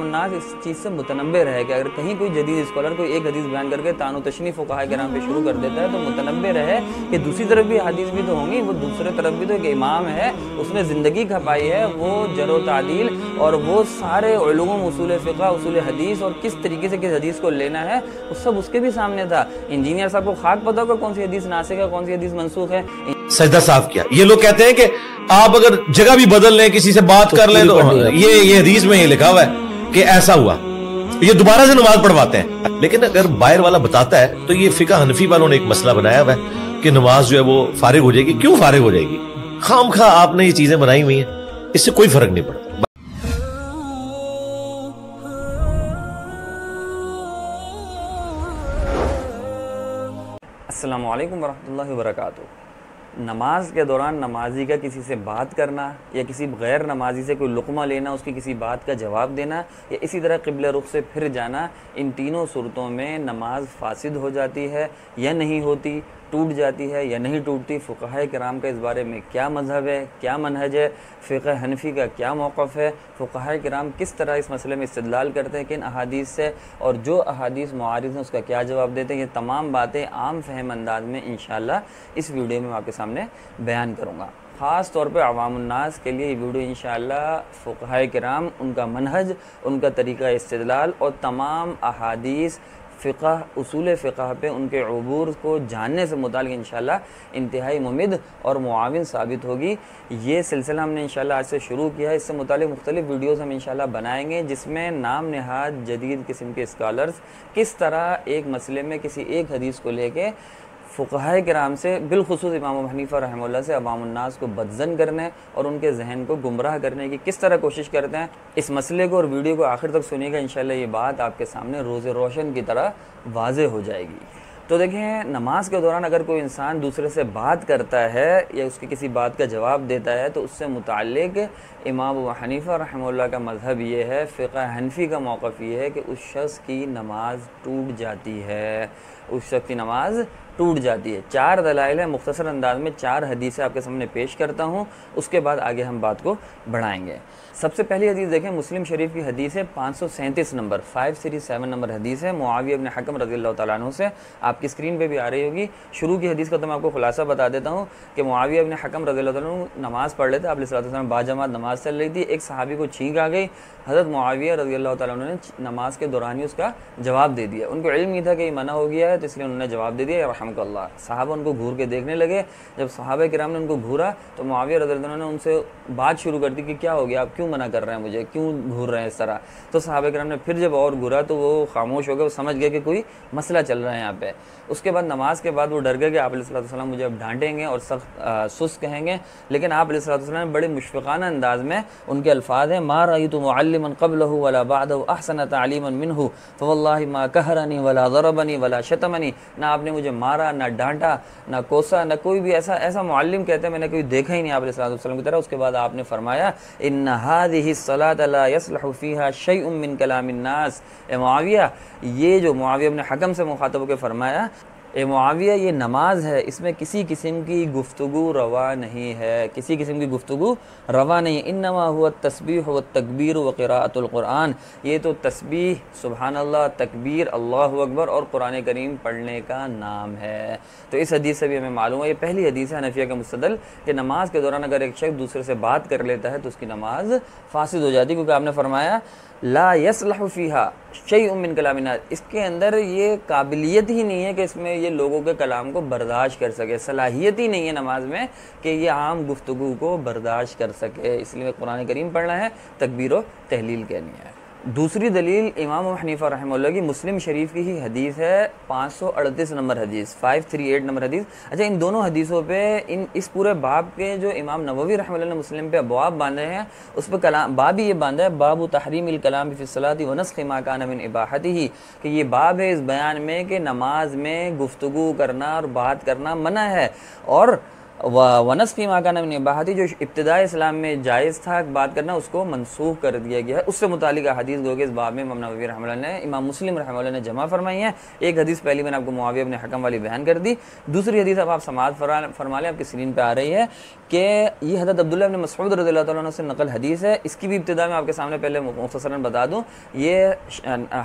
नाज इस चीज़ से मुतनब्बे रहे कि अगर कहीं कोई जदीद स्कॉलर कोई एक हदीस बयान करके तानो तशनी फ़ुक़हा किराम पे शुरू कर देता है तो मुतनब्बे रहे कि दूसरी तरफ भी हदीस भी तो होंगी, वो दूसरे तरफ भी तो एक इमाम है, उसने ज़िंदगी खपाई है, वो जरो तादील और वो सारे उलूम उसूल फ़िक़्ह उसूल हदीस और किस तरीके से किस हदीस को लेना है वो सब उसके भी सामने था। इंजीनियर साहब को खाक पता होगा कौन सी हदीस नासिख है कौन सी हदीस मनसूख है। सजदा साफ किया। ये लोग कहते हैं कि आप अगर जगह भी बदल लें, किसी से बात कर लें, तो ये हदीस में ही लिखा हुआ है कि ऐसा हुआ, ये दोबारा से नमाज पढ़वाते हैं। लेकिन अगर बाहर वाला बताता है तो ये फिका हनफी वालों ने एक मसला बनाया हुआ है कि नमाज जो है वो फारिग हो जाएगी। क्यों फारिग हो जाएगी? खामखा आपने ये चीजें बनाई हुई हैं, इससे कोई फर्क नहीं पड़ता। अस्सलामु अलैकुम वरहमतुल्लाहि वबरकातुहू। नमाज के दौरान नमाजी का किसी से बात करना या किसी गैर नमाजी से कोई लुक़मा लेना, उसकी किसी बात का जवाब देना या इसी तरह क़िबला रुख से फिर जाना, इन तीनों सूरतों में नमाज फासिद हो जाती है या नहीं होती, टूट जाती है या नहीं टूटती। फ़ुक़हा किराम का इस बारे में क्या मज़हब है, क्या मनहज है, फ़िक़्ह हनफ़ी का क्या मौक़िफ़ है, फ़ुक़हा किराम किस तरह इस मसले में इस्तिदलाल करते हैं किन अहादीस से, और जो अहादीस मुआरिज़ हैं उसका क्या जवाब देते हैं। ये तमाम बातें आम फ़हम अंदाज में इंशाअल्लाह इस वीडियो में मैं आपके सामने बयान करूँगा। ख़ास तौर पे अवामुन्नास के लिए ये वीडियो इंशाअल्लाह फ़ुक़हा किराम, उनका मनहज, उनका तरीक़ा इस्तिदलाल और तमाम अहादीस फ़िक़्ह उसूल फ़िक़्ह पे उनके अबूर को जानने से मुताल्लिक़ इंशाअल्लाह इंतहाई मुमिद और मुआविन साबित होगी। ये सिलसिला हमने इंशाअल्लाह आज से शुरू किया है। इससे मुताल्लिक़ मुख्तलिफ़ वीडियोज़ हम इंशाअल्लाह बनाएंगे जिसमें नाम नहाद जदीद किस्म के स्कॉलर्स किस तरह एक मसले में किसी एक हदीस को लेके फ़ुक़हा किराम से बिलख़ुसूस इमाम अबू हनीफ़ा रहमतुल्लाह से अवामुन्नास को बदज़न करने और उनके जहन को गुमराह करने की किस तरह कोशिश करते हैं। इस मसले को और वीडियो को आखिर तक सुनिएगा, इंशाअल्लाह ये बात आपके सामने रोज़े रोशन की तरह वाज़े हो जाएगी। तो देखें, नमाज के दौरान अगर कोई इंसान दूसरे से बात करता है या उसकी किसी बात का जवाब देता है तो उससे मुताल्लिक़ इमाम अबू हनीफ़ा रहमतुल्लाह का मज़हब ये है, फ़िक़्ह हनफ़ी का मौक़िफ़ ये है कि उस शख़्स की नमाज टूट जाती है, उस शख़्स की नमाज टूट जाती है। 4 दलाइल है, मुख्तसर अंदाज में 4 हदीसें आपके सामने पेश करता हूँ, उसके बाद आगे हम बात को बढ़ाएंगे। सबसे पहली हदीस देखें, मुस्लिम शरीफ की हदीस है 537 नंबर 537 नंबर हदीस है मुआविया इब्न हकम रज़ियल्लाहु ताला अन्हु से। आपकी स्क्रीन पे भी आ रही होगी। शुरू की हदीस का तो मैं आपको खुलासा बता देता हूँ कि मुआविया इब्न हकम रज़ियल्लाहु ताला अन्हु नमाज़ पढ़ लेते, आप अलैहिस्सलाम बाजमात नमाज़ चल रही थी, एक सहाबी को छींक आ गई। हज़रत मुआविया रज़ियल्लाहु ताला अन्हु ने नमाज के दौरान ही उसका जवाब दे दिया। उनको इल्म नहीं था कि ये मना हो गया है, तो इसलिए उन्होंने जवाब दे दिया रहमकल्लाह। सहाबा उनको घूर के देखने लगे। जब सहाबा किराम ने उनको घूरा तो मुआविया रज़ियल्लाहु अन्हु ने उनसे बात शुरू कर दी कि क्या हो गया, आप क्यों मना कर रहे हैं, मुझे क्यों घूर रहे हैं इस तरह। तो सहाबा किराम ने फिर जब और घूरा तो वो खामोश हो गए, वो समझ गए कि कोई मसला चल रहा है यहाँ पे। उसके बाद नमाज के बाद वो डर गए कि आप अलैहिस्सलाम मुझे अब डांटेंगे और सख्त सुस्त कहेंगे, लेकिन आप अलैहिस्सलाम बड़े मुशफ़िक़ाना अंदाज में, उनके अल्फाज हैं, मा रअयतु मुअल्लिमन क़ब्लहु वला बअदहु अहसन तअलीमन मिन्हु फवल्लाहि मा कहरनी वला ज़रबनी वला शतमनी। ना आपने मुझे मारा, ना डांटा, ना कोसा, ना कोई भी ऐसा मुअल्लिम कहते हैं मैंने कोई देखा ही नहीं आप अलैहिस्सलाम की तरह। उसके बाद आपने फरमाया इन्ना हाज़िहि सलात ला यसलहु फ़ीहा शैउम मिन कलामिन नास। ए मुआविया, ये जो मुआविया इब्न हकम से मुखातब होकर फरमाया, ए मुआविया ये नमाज है, इसमें किसी किस्म की गुफ्तगू रवा नहीं है, किसी किस्म की गुफ्तगू रवा नहीं है। इन्नमा हुवा तस्बीह व तकबीर व क़िराअतुल क़ुरआन, ये तो तस्बीह, सुबहानल्लाह, तकबीर, अल्लाहु अकबर और कुरान करीम पढ़ने का नाम है। तो इस हदीस से भी हमें मालूम है, ये पहली हदीस है हनफिया का मुस्तदल कि नमाज के दौरान अगर एक शख्स दूसरे से बात कर लेता है तो उसकी नमाज फासिद हो जाती है, क्योंकि आपने फरमाया ला यसलहु फ़ीहा शैउम मिन कलामिन नास, इसके अंदर ये काबिलियत ही नहीं है कि इसमें ये लोगों के कलाम को बर्दाश्त कर सके, सलाहियत ही नहीं है नमाज में कि ये आम गुफ्तगू को बर्दाश्त कर सके, इसलिए कुरान करीम पढ़ना है, तकबीर व तहलील कहनी है। दूसरी दलील इमाम अबू हनीफ़ा रहमतुल्लाह की मुस्लिम शरीफ की ही हदीस है 538 नंबर हदीस 538 नंबर हदीस। अच्छा, इन दोनों हदीसों पे इस पूरे बाब के जो इमाम नववी रहमतुल्लाह ने मुस्लिम पे अबवाब बांधे हैं उस पर कलाम बाब ही ये बांधा है, बाबु तहरीमिल कलाम फ़ी सलाति व नस्ख़ि मा कान मिन इबाहतिही, कि ये बाब है इस बयान में कि नमाज में गुफ्तगू करना और बात करना मना है और वनस की माकाना में बहाती, जो इब्तिदा इस्लाम में जायज़ था बात करना, उसको मनसूख कर दिया गया है। उससे मुतालिक हदीस गो के इस बाब में इमाम नववी रहमतुल्लाह ने, इमाम मुस्लिम रहमतुल्लाह ने जमा फरमाई है। एक हदीस पहली मैंने आपको मुआविया इब्न हकम वाली बयान कर दी, दूसरी हदीस अब आप समाअत फरमा लें, आपकी स्क्रीन पर आ रही है कि ये हज़रत अब्दुल्लाह इब्न मसऊद रज़ियल्लाहु तआला अन्हु से नकल हदीस है। इसकी भी इब्तिदा में आपके सामने पहले मुख्तसरन बता दूँ, ये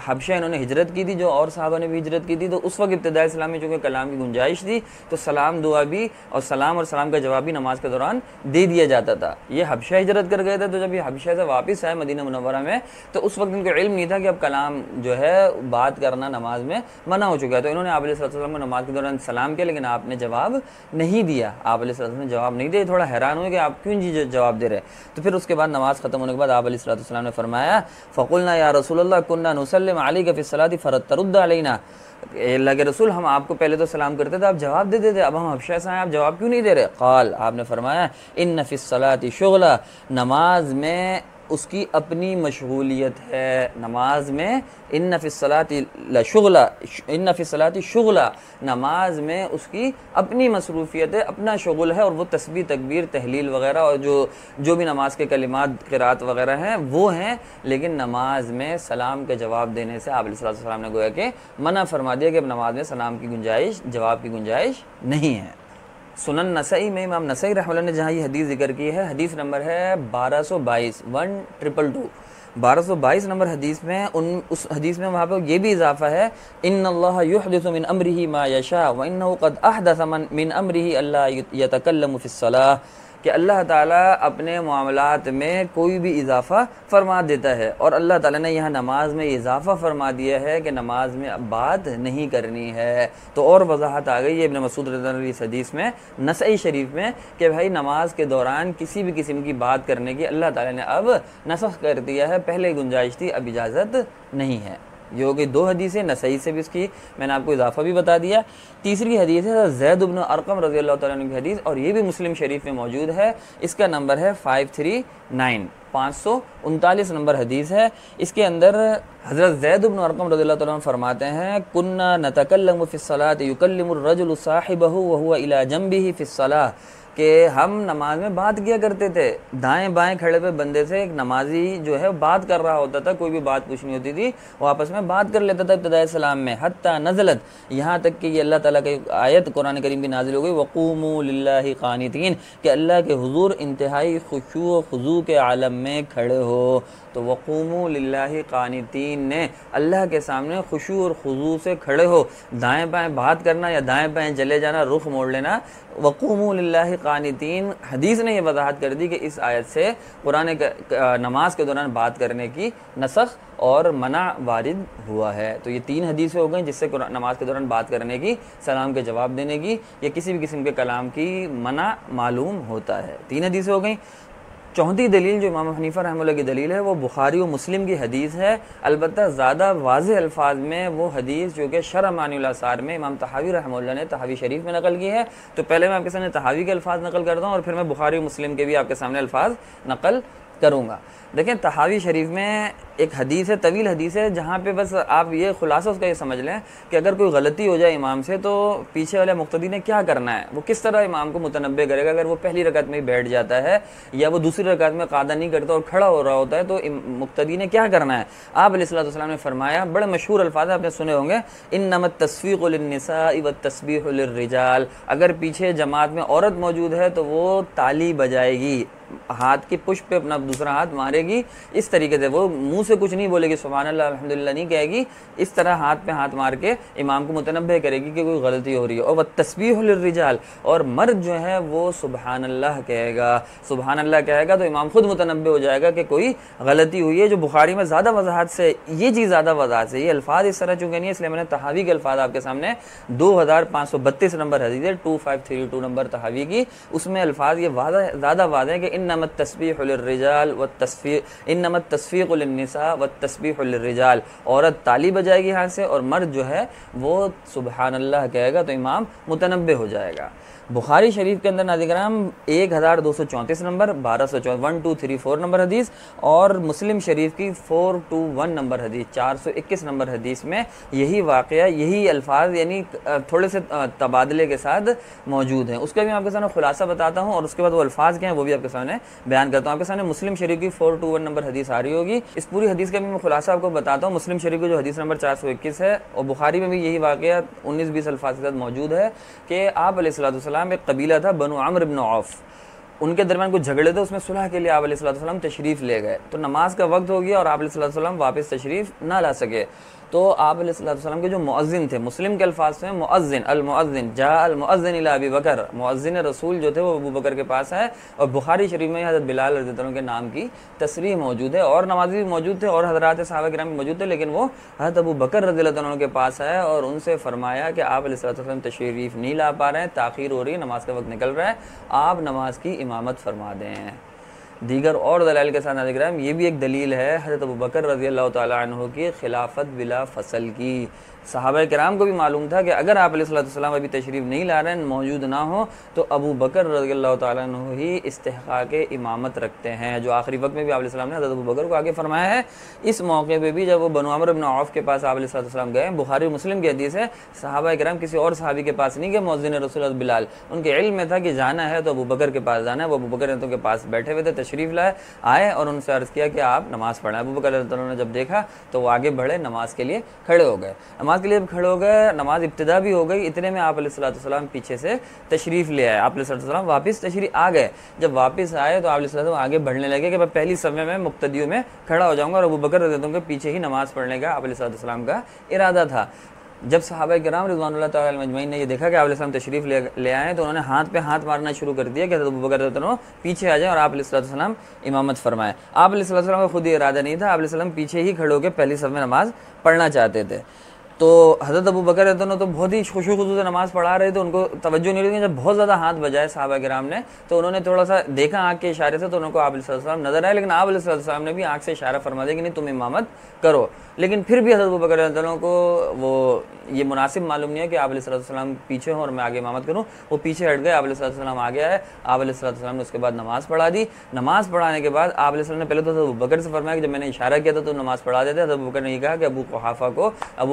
हबशा इन्होंने हिजरत की थी, जो और साहबा ने भी हिजरत की थी। तो उस वक्त इब्तिदा इस्लाम में चूँकि कलाम की गुंजाइश थी, तो सलाम दुआ भी और सलाम का जवाब भी नमाज के दौरान दे दिया जाता था। ये हबशा हिजरत कर गए थे, तो जब ये हबशा से वापस आए मदीना मुनव्वरा में, तो उस वक्त इनको इल्म नहीं था कि अब कलाम जो है बात करना नमाज में मना हो चुका है। तो इन्होंने आप अलैहि सल्लल्लाहु अलैहि वसल्लम को नमाज के दौरान सलाम किया, लेकिन आपने जवाब नहीं दिया। आप अलैहि सल्लल्लाहु अलैहि वसल्लम ने जवाब नहीं दिया, थोड़ा हैरान हुए कि आप क्यों जी जवाब दे रहे। तो फिर उसके बाद नमाज खत्म होने के बाद आप अलैहि सल्लल्लाहु अलैहि वसल्लम ने फरमाया, फ़क़ुलना या रसूलल्लाह कुन्ना नुसल्लिम अलैका फ़िस्सलाति फ़तरुद्द अलैना, अल्लाह के रसूल हम आपको पहले तो सलाम करते थे, आप जवाब देते थे, अब हम हबशा से आए, आप जवाब क्यों नहीं दे रहे। क़ाल, आपने फरमाया, इन्न फ़िस्सलाति शुग़ला, नमाज में उसकी अपनी मशगूलियत है। नमाज में इन्न फ़िस्सलाति शुग़ला, इन्न फ़िस्सलाति शुग़ला, नमाज में उसकी अपनी मसरूफ़ियत है, अपना शुग़ल है, और वो तस्बीह तकबीर तहलील वग़ैरह और जो भी नमाज के कलिमात क़िरात वग़ैरह हैं वो हैं। लेकिन नमाज में सलाम के जवाब देने से आप अलैहि सल्लम ने गोया कि मना फरमा दिया कि अब नमाज में सलाम की गुंजाइश, जवाब की गुंजाइश नहीं है। सुनन नसई में इमाम नसई रहमतुल्लाह ने जहाँ ये हदीस जिक्र की है, हदीस नंबर है 1222 1222 नंबर हदीस में, उस हदीस में वहाँ पर ये भी इजाफा है, इन्नल्लाह युहदिसु मिन अम्रिही मा यशा व इन्नहु क़द अहदस मिन अम्रिही अल्ला यतकल्लमु फ़िस्सलाह, कि अल्लाह ताला अपने मामलात में कोई भी इजाफ़ा फरमा देता है, और अल्लाह ताला ने यहाँ नमाज में इजाफ़ा फरमा दिया है कि नमाज में अब बात नहीं करनी है। तो और वजाहत आ गई है इब्न मसूद रज़ियल्लाहु अन्हु इस हदीस में नसई शरीफ में कि भाई नमाज के दौरान किसी भी किस्म की बात करने की अल्लाह ताला ने अब नसख कर दिया है, पहले गुंजाइश थी, अब इजाज़त नहीं है। ये हो गई दो हदीसें, नसई से भी इसकी मैंने आपको इजाफा भी बता दिया। तीसरी हदीस है ज़ैद इब्न अरक़म रज़ियल्लाहु तआला अन्हु की हदीस, और ये भी मुस्लिम शरीफ में मौजूद है। इसका नंबर है 539 नंबर हदीस है। इसके अंदर हज़रत ज़ैद इब्न अरक़म रज़ियल्लाहु तआला अन्हु फरमाते हैं, कुन्ना नतकल्लमु फ़िस्सलाति युकल्लिमुर रजुलु साहिबहु व हुवा इला जंबिही फ़िस्सलाह, कि हम नमाज में बात किया करते थे, दाएं बाएं खड़े हुए बंदे से एक नमाजी जो है बात कर रहा होता था, कोई भी बात पूछनी होती थी वो आपस में बात कर लेता था इब्तिदाए सलाम में। हत्ता नज़लत, यहाँ तक कि ये अल्लाह ताला की आयत कुरान करीम की नाजिल हो गई, वक़ूमू लिल्लाहि क़ानितीन, कि अल्लाह के हुज़ूर इंतहाई खुशू व खुज़ू के आलम में खड़े हो। तो वक़ूमू लिल्लाहि क़ानितीन ने अल्लाह के सामने खुशू और खुज़ू से खड़े हो, दाएं बाएं बात करना या दाएं बाएं चले जाना, रुख मोड़ लेना, वक़ूमू लिल्लाहि क़ानितीन। हदीस ने यह वजाहत कर दी कि इस आयत से कुरान नमाज के दौरान बात करने की नसख और मना वारिद हुआ है। तो ये तीन हदीसें हो गई जिससे नमाज के दौरान बात करने की, सलाम के जवाब देने की या किसी भी किस्म के कलाम की मना मालूम होता है। तीन हदीसें हो गई। चौथी दलील जो इमाम हनीफा रहमतुल्लाह की दलील है वो बुखारी और मुस्लिम की हदीस है, अलबत्ता ज़्यादा वाज़ेह अल्फाज में वो हदीस जो कि शरह मानिउल आसार में इमाम तहावी रहमतुल्लाह ने तहावी शरीफ में नकल की है। तो पहले मैं आपके सामने तहावी के अल्फाज नकल करता हूँ और फिर मैं बुखारी और मुस्लिम के भी आपके सामने अल्फाज नकल करूँगा। देखें, तहावी शरीफ में एक हदीस है, तवील हदीस है, जहाँ पे बस आप ये खुलासा उसका ये समझ लें कि अगर कोई गलती हो जाए इमाम से तो पीछे वाले मुक्तदी ने क्या करना है, वो किस तरह इमाम को मुतनब्बे करेगा। अगर वो पहली रकात में ही बैठ जाता है या वो दूसरी रकात में कादा नहीं करता और खड़ा हो रहा होता है तो मुक्तदी ने क्या करना है। आप अलैहिस्सलाम ने फरमाया, बड़े मशहूर अल्फाज आपने सुने होंगे, इन्नमत तस्फीक़ु लिन्निसाइ व तस्बीहु लिर्रिजाल, अगर पीछे जमात में औरत मौजूद है तो वो ताली बजाएगी, हाथ की पुष्प पे अपना दूसरा हाथ मारेगी, इस तरीके से वो मुंह से कुछ नहीं बोलेगी, सुभान अल्लाह अल्हम्दुलिल्लाह नहीं कहेगी, इस तरह हाथ पे हाथ मार के इमाम को मुतनब्बे करेगी कि कोई गलती हो रही है। और वह तस्बीह लिर्रिजाल, और मर्द जो है वो सुभान अल्लाह कहेगा, सुभान अल्लाह कहेगा तो इमाम खुद मुतनब्बे हो जाएगा कि कोई गलती हुई है। जो बुखारी में ज़्यादा वजाहत से ये चीज़ ज़्यादा वजाहत से, ये अल्फाज इस तरह चुके नहीं है, इसलिए मैंने तहावी के अल्फाज आपके सामने 2532 नंबर हदीस है, 2532 नंबर तहावी की, उसमें अल्फाज ये ज़्यादा वाज़ेह है कि इन्नमत तस्बीह लिर्रिजाल व तस्फीह, इन्नमत तस्फीक़ लिन्निसा व तस्बीह लिर्रिजाल, औरत ताली बजाएगी हाथ से और मर्द जो है वो सुबहान अल्लाह कहेगा तो इमाम मुतनब्बे हो जाएगा। बुखारी शरीफ के अंदर नाज़िराम 1234 नंबर, 1234 नंबर हदीस, और मुस्लिम शरीफ की 421 नंबर हदीस, 421 नंबर हदीस में यही वाक़या, यही अल्फाज यानी थोड़े से तबादले के साथ मौजूद हैं। उसका भी मैं आपके सामने खुलासा बताता हूँ और उसके बाद वो अल्फाज क्या हैं वो भी आपके सामने बयान करता हूँ। आपके सामने मुस्लिम शरीफ की 421 नंबर हदीस आ रही होगी। इस पूरी हदीस का भी मैं खुलासा आपको बताता हूँ। मुस्लिम शरीफ की जो हदीस नंबर 421 है और बुखारी में भी यही वाक़या 19-20 अल्फाज के साथ मौजूद है कि आप अलैहिस्सलाम एक कबीला था बनु अम्र इब्न औफ, उनके दरमियान कुछ झगड़े थे, उसमें सुलह के लिए आप अलैहिस्सलाम तशरीफ़ ले गए। तो नमाज का वक्त हो गया और आप अलैहिस्सलाम वापस तशरीफ़ ना ला सके। तो आप अलैहिस्सलाम के जो मुअज्जिन थे, मुस्लिम के अल्फाज से मुअज्जिन अल मुअज्जिन जा अल मुअज्जिन इला अबी बकर, मुअज्जिन रसूल जो थे वो अबू बकर के पास है। और बुखारी शरीफ में हज़रत बिलाल रज़ियल्लाहु अन्हु के नाम की तसरीह मौजूद है और नमाजी भी मौजूद थे और हज़रात सहाबा किराम भी मौजूद थे, लेकिन वो हज़रत अबू बकर रज़ियल्लाहु अन्हु के पास है और उनसे फरमाया कि आप अलैहिस्सलाम तशरीफ़ नहीं ला पा रहे हैं, ताख़ीर हो रही है, नमाज का वक्त निकल रहा है, आप नमाज की इमामत फरमा दें। दीगर और दलाइल के साथ नाज़िराम ये भी एक दलील है हज़रत अबू बकर रज़ियल्लाहु ताला अन्हु की खिलाफत बिला फसल की। सहाबा किराम को भी मालूम था कि अगर आप अलैहिस्सलाम अभी तशरीफ़ नहीं ला रहे हैं, मौजूद ना हो, तो अबू बकर रज़ियल्लाहु ताला अन्हु ही इस्तिहक़ाक़ इमामत रखते हैं, जो आखिरी वक्त में भी आप अलैहिस्सलाम ने हज़रत अबू बकर को आगे फरमाया है। इस मौके पे भी जब वो बनु अम्र इब्न औफ के पास आप अलैहिस्सलाम गए, बुखारी मुस्लिम की हदीस है, सहाबा किराम किसी और सहाबी के पास नहीं गए, मुअज्जिन रसूल बिलाल, उनके इल्म में था कि जाना है तो अबू बकर के पास जाना है। वो अबू बकर के पास बैठे हुए थे, तशरीफ़ लाए, आए और उनसे अर्ज़ किया कि आप नमाज़ पढ़ें। अबू बकर ने जब देखा तो वो आगे बढ़े, नमाज के लिए खड़े हो गए। नमाज के लिए खड़े हो गए, नमाज इब्तिदा भी हो गई, इतने में आप अलैहिस्सलाम पीछे से तशरीफ़ ले आए। आप अलैहिस्सलाम वापस तशरीफ़ आ गए। जब वापस आए तो आप अलैहिस्सलाम आगे बढ़ने लगे कि मैं पहली समय में मुक्तदियों में खड़ा हो जाऊँगा और अबू बकर रज़ियल्लाहु अन्हु के पीछे ही नमाज़ पढ़ने का आप अलैहिस्सलाम का इरादा था। जब सहाबा किराम रिज़वानुल्लाह तआला अलैहिम अजमईन ने ये देखा कि आप अलैहिस्सलाम तशरीफ़ ले आए, तो उन्होंने हाथ पे हाथ मारना शुरू कर दिया कि हज़रत अबू बकर रज़ियल्लाहु अन्हु पीछे आ जाए और आप अलैहिस्सलाम इमामत फरमाएं। आप अलैहिस्सलाम का खुद ही इरादा नहीं था, आप अलैहिस्सलाम पीछे ही खड़े होकर पहली समय में नमाज़ पढ़ना चाहते थे। तो हज़रत अबू बकर रज़ियल्लाहु अन्हु तो बहुत ही खुशू से नमाज़ पढ़ा रहे थे, उनको तवज्जो नहीं रही। जब बहुत ज़्यादा हाथ बजाए सहाबा किराम ने तो उन्होंने थोड़ा सा देखा आँख के इशारे से, तो उनको आप अलैहिस्सलाम नज़र आए, लेकिन आप अलैहिस्सलाम ने भी आँख से इशारा फरमा दिया कि नहीं तुम इमामत करो। लेकिन फिर भी हज़रत अबू बकर रज़ियल्लाहु अन्हु को वो ये मुनासिब मालूम नहीं है कि आप अलैहिस्सलाम पीछे हों और मैं आगे इमामत करूँ। वो पीछे हट गए, आप अलैहिस्सलाम आगे आए, आप अलैहिस्सलाम ने उसके बाद नमाज़ पढ़ा दी। नमाज़ पढ़ाने के बाद आप अलैहिस्सलाम ने पहले तो अबू बकर से फरमाया कि जब मैंने इशारा किया था तो नमाज़ पढ़ा देते। हज़रत अबू बकर ने ये कहा कि अबू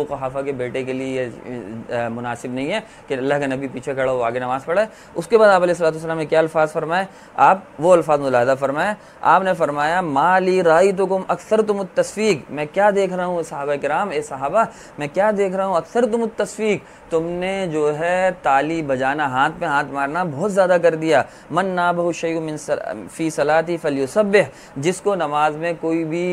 कुहाफ़ा के बेटे के लिए ये मुनासिब नहीं है कि अल्लाह के नबी पीछे खड़ा हो आगे नमाज़ पढ़ाए। उसके बाद आप अलैहिस्सलाम ने क्या अल्फाज फरमाए, आप वो अल्फाज मुलाहज़ा फरमाए। आपने फरमाया माली राइतुकुम अक्सरतुमुत तस्फीक, मैं क्या देख रहा हूँ सहाबा किराम, ए सहाबा मैं क्या देख रहा हूँ, अक्सरतुमुत तस्फीक, तुमने जो है ताली बजाना, हाथ पे हाथ मारना बहुत ज़्यादा कर दिया। मन नाबहु शैउन मिन फ़ी सलाती फलयुसब्बिह, जिसको नमाज में कोई भी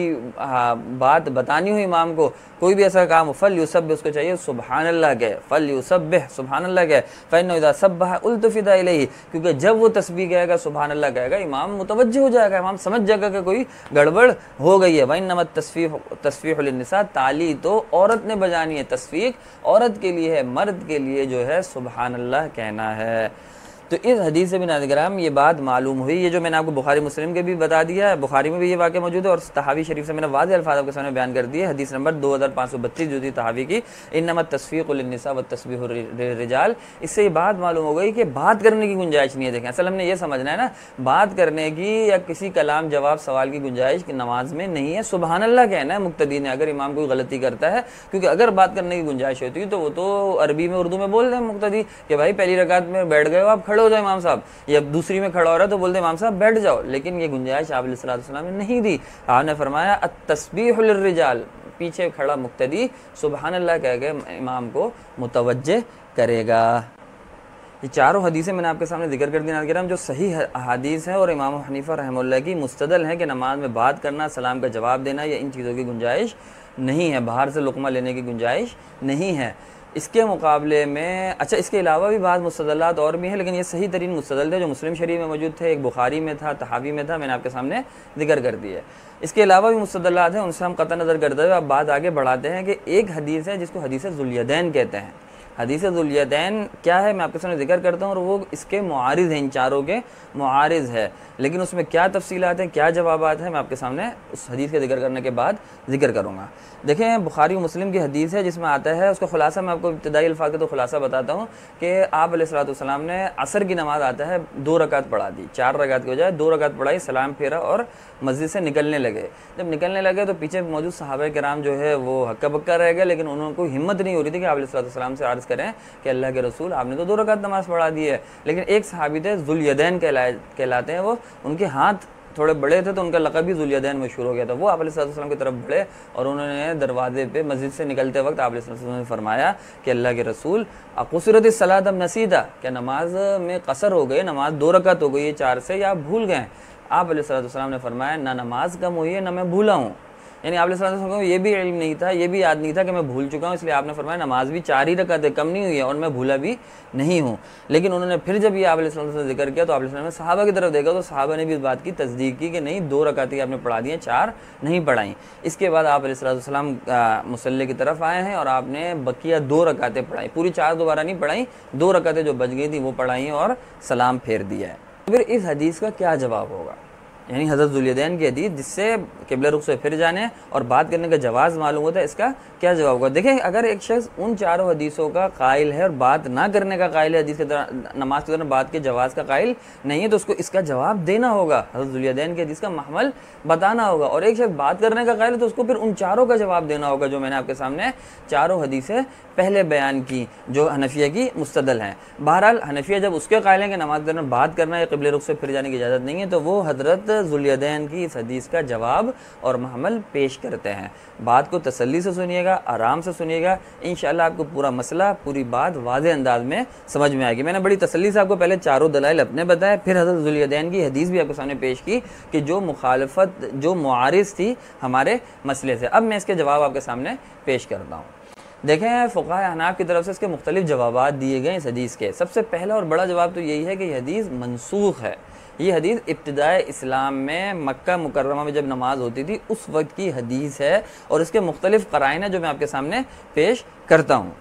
बात बतानी हो इमाम को, कोई भी ऐसा काम हो, फलयुसब्बिह, उसको चाहिए सुबहानल्लाह कहे, फलयुसब्बिह सुबहानल्लाह कहे, फ़इन्नहु इज़ा सब्बह उल्तुफ़िता इलैहि, क्योंकि जब वो तस्बीह कहेगा सुबहानल्लाह कहेगा, इमाम मुतवज्जह हो जाएगा, इमाम समझ जाएगा कि कोई गड़बड़ हो गई है। वइन्नमा तस्फ़ीह लिन्निसा, ताली तो औरत ने बजानी है, तस्फीक औरत के लिए है, मर्द के लिए जो है सुबहानल्लाह कहना है। तो इस हदीस से भी नाज़िराम ये बात मालूम हुई, ये जो मैंने आपको बुखारी मुस्लिम के भी बता दिया है, बुखारी में भी ये वाक़या मौजूद है और तहावी शरीफ से मैंने वाज़ेह अल्फाज़ आपके सामने बयान कर दिए। हदीस नंबर 2532 जो थी तहावी की, इन्नमा तस्फ़ीक़ु लिन्निसा व तस्बीहु रिजाल, इससे ये बात मालूम हो गई कि बात करने की गुंजाइश नहीं है। देखें, असल हमने ये समझना है ना, बात करने की या किसी कलाम जवाब सवाल की गुंजाइश नमाज में नहीं है। सुबहानल्लाह कहना है मुक्तदी ने, अगर इमाम कोई गलती करता है, क्योंकि अगर बात करने की गुंजाइश होती है तो वो तो अरबी में उर्दू में बोल दें मुक्तदी कि भाई पहली रकात में बैठ गए हो, आप खड़े हो जाओ इमाम साहब, या दूसरी में खड़ा हो रहा है तो बोलते इमाम साहब बैठ जाओ। लेकिन ये गुंजाइश आप अलैहिस्सलाम ने नहीं दी। आपने फरमाया अत-तस्बीहु लिर्रिजाल, पीछे खड़ा मुक्तदी सुबहानल्लाह कह के इमाम को मुतवज्जे करेगा। ये चारों हदीसें मैंने आपके सामने जिक्र कर दी नाज़िराम, जो सही हदीस है और इमाम हनीफा रहमतुल्लाह की मुस्तदल है कि नमाज में बात करना, सलाम का जवाब देना, या इन चीज़ों की गुंजाइश नहीं है, बाहर से लुक़मा लेने की गुंजाइश नहीं है। इसके मुकाबले में अच्छा, इसके अलावा भी बाद मुस्तदलात और भी हैं, लेकिन ये सही तरीन मुस्तदल थे जो मुस्लिम शरीफ में मौजूद थे, एक बुखारी में था, तहावी में था, मैंने आपके सामने जिक्र कर दिया है। इसके अलावा भी मुस्तदलात हैं, उनसे हम कतई नज़र करते हुए अब बात आगे बढ़ाते हैं कि एक हदीस है जिसको हदीस ज़ुल्यदैन कहते हैं। हदीस ज़ुल्यदैन क्या है मैं आपके सामने जिक्र करता हूँ और वो इसके मुआरिज़ हैं, इन चारों के मुआरिज़ है, लेकिन उसमें क्या तफसीलात हैं, क्या जवाबात हैं, मैं आपके सामने उस हदीस के जिक्र करने के बाद जिक्र करूँगा। देखें, बुखारी मुस्लिम की हदीस है जिसमें आता है, उसका खुलासा मैं आपको इब्तिदाई अल्फाज़ का तो खुलासा बताता हूँ कि आप अलैहिस्सलाम ने असर की नमाज़ आता है 2 रकात पढ़ा दी, 4 रकात की बजाय 2 रकात पढ़ाई, सलाम फेरा और मस्जिद से निकलने लगे। जब निकलने लगे तो पीछे मौजूद सहाबा किराम जो है वो हक्का बक्का रह गए, लेकिन उनको हिम्मत नहीं हो रही थी कि आप अलैहिस्सलाम से अर्ज़ करें कि अल्लाह के रसूल आपने तो 2 रकात नमाज़ पढ़ा दी है। लेकिन एक सहाबी थे ज़ुल्यदैन कहलाते हैं वो, उनके हाथ थोड़े बड़े थे तो उनका लक़ब भी ज़ुल्यदैन मशहूर हो गया था। वो आप अलैहिस्सलाम की तरफ बढ़े और उन्होंने दरवाजे पे मस्जिद से निकलते वक्त आप अलैहिस्सलाम ने फरमाया कि अल्लाह के रसूल अक़ुसिरत सलात अब नसीदा, क्या नमाज में कसर हो गई, नमाज 2 रकात हो गई है 4 से, या आप भूल गए? आप अलैहिस्सलाम ने फरमाया ना नमाज कम हुई है ना मैं भूला हूँ। यानी आप अलैहिस्सलाम को ये भी इल्म नहीं था, ये भी याद नहीं था कि मैं भूल चुका हूँ, इसलिए आपने फरमाया नमाज भी 4 ही रकात है, कम नहीं हुई है और मैं भूला भी नहीं हूँ। लेकिन उन्होंने फिर जब ये आप अलैहिस्सलाम से जिक्र किया तो आप अलैहिस्सलाम ने सहाबा की तरफ देखा तो सहाबा ने भी इस बात की तस्दीक की कि नहीं 2 रकातें आपने पढ़ा दी हैं, 4 नहीं पढ़ाई। इसके बाद आप अलैहिस्सलाम मुसल्ले की तरफ आए हैं और आपने बकिया 2 रकातें पढ़ाई, पूरी 4 दोबारा नहीं पढ़ाई, 2 रकातें जो बच गई थी वो पढ़ाई और सलाम फेर दिया है। फिर इस हदीस का क्या जवाब होगा, यानी हज़रत ज़ुल्यदैन की हदीस जिससे क़िबला रुख से फिर जाने और बात करने का जवाज़ मालूम होता है, इसका क्या जवाब होगा? देखिए, अगर एक शख्स उन 4 हदीसों का कायल है और बात ना करने का कायल है, हदीस के दौरान नमाज के दौरान बात के जवाज़ का कायल नहीं है, तो उसको इसका जवाब देना होगा, हज़रत ज़ुल्यदैन की हदीस का महमल बताना होगा। और एक शख्स बात करने का कायल है तो उसको फिर उन 4 का जवाब देना होगा जो मैंने आपके सामने 4 हदीसें पहले बयान की, जो हनफिया की मुस्तदल हैं। बहरहाल हनफिया जब उसके कायल हैं कि नमाज के दौरान बात करना या क़िबला रुख से फिर जाने की इजाज़त नहीं है, तो वो हज़रत ज़ुल्यदैन की इस हदीस का जवाब और महमल पेश करते हैं। बात को तसल्ली से सुनिएगा, आराम से सुनिएगा, इंशाअल्लाह आपको पूरा मसला, पूरी बात वाज़ेह अंदाज में समझ में आएगी। मैंने बड़ी तसल्ली से आपको पहले 4 दलाइल अपने बताए, फिर हज़रत ज़ुल्यदैन की हदीस भी आपके सामने पेश की कि जो मुखालफत, जो मुआरिज़ थी हमारे मसले से। अब मैं इसके जवाब आपके सामने पेश करता हूँ। देखें, फ़ुक़हा अहनाफ़ की तरफ से इसके मुख्तलिफ़ जवाबात दिए गए इस हदीस के। सबसे पहला और बड़ा जवाब तो यही है कि यह हदीस मनसूख़ है। ये हदीस इब्तिदाए इस्लाम में मक्का मुकर्रमा में जब नमाज होती थी उस वक्त की हदीस है और इसके मुख्तलिफ़ क़राइन है जो मैं आपके सामने पेश करता हूँ।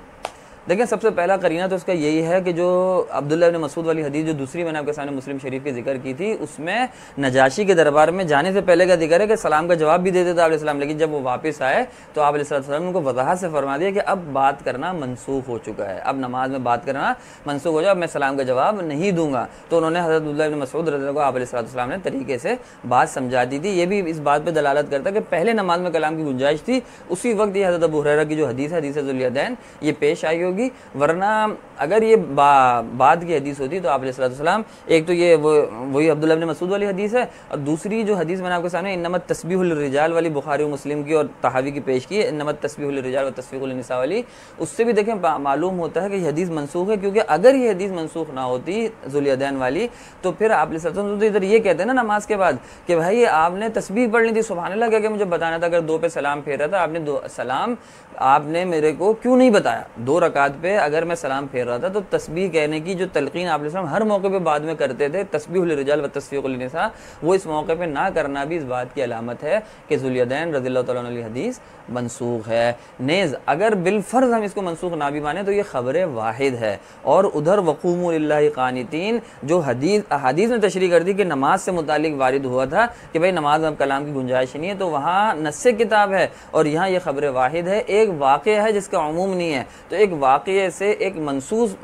देखिए, सबसे पहला करीना तो इसका यही है कि जो अब्दुल्लाह इब्न मसूद वाली हदीस जो दूसरी मैंने आपके सामने मुस्लिम शरीफ की जिक्र की थी, उसमें नजाशी के दरबार में जाने से पहले का जिक्र है कि सलाम का जवाब भी दे देता अलैहिस्सलाम, लेकिन जब वो वापस आए तो आप अलैहिस्सलाम ने उनको वज़ाहत से फरमा दिया कि अब बात करना मनसूख हो चुका है, अब नमाज में बात करना मनसूख हो जाए, अब मैं सलाम का जवाब नहीं दूंगा। तो उन्होंने हज़रत अब्दुल्लाह इब्न मसूद रज़ियल्लाहु अन्हु को आप अलैहिस्सलाम ने तरीके से बात समझा दी थी। ये भी इस बात पर दलालत करता है कि पहले नमाज में कलाम की गुंजाइश थी, उसी वक्त ये हज़रत अबू हुरैरा की जो हदीस है, हदीस ज़ुल्यदैन, ये पेश आई होगी। वरना अगर ये बाद की हदीस होती तो आप अलैहिस्सलाम, एक तो ये वही अब्दुल्लाह इब्न मसूद वाली हदीस है, और दूसरी जो हदीस मैंने आपके सामने इन्नमत तस्बीहुल रिजाल वाली बुखारी मुस्लिम की और तहावी की पेश की है, इन्नमत तस्बीहुल रिजाल व तस्बीहुल निसा वाली, उससे भी देखें मालूम होता है कि ये हदीस मनसूख है। क्योंकि अगर ये हदीस मनसूख ना होती ज़ुल्यदैन वाली तो फिर आप अलैहिस्सलाम तो इधर ये कहते हैं ना नमाज के बाद कि भाई आपने तस्बीह पढ़नी थी, सुभान अल्लाह कह के मुझे बताना था, अगर 2 पे सलाम फेर रहा था, आपने सलाम आपने मेरे को क्यों नहीं बताया? 2 रकात पे अगर मैं सलाम फेर रहा था तो तस्बीह कहने की जो तलकीन आप हर मौके पे बाद में करते थे, तस्बीहुल रिजाल व तस्बीहुल निसा, वो इस मौके पे ना करना भी इस बात की अलामत है कि ज़ुल्यदैन रज़ियल्लाहु तआला अन्हु हदीस मनसूख है। नेज़ अगर बिलफर्ज हम इसको मनसूख ना भी माने तो ये ख़बर वाहिद है। और उधर वक़ूमू लिल्लाहि क़ानितीन जो हदीस में तशरीह कर दी कि नमाज से मुतालिक वारिद हुआ था कि भाई नमाज में कलाम की गुंजाइश नहीं है, तो वहाँ नस्से किताब है और यहाँ ये ख़बर वाहिद है। एक वाक़या है जिसका उमूम नहीं है, तो एक वाक़ये से एक मनसूस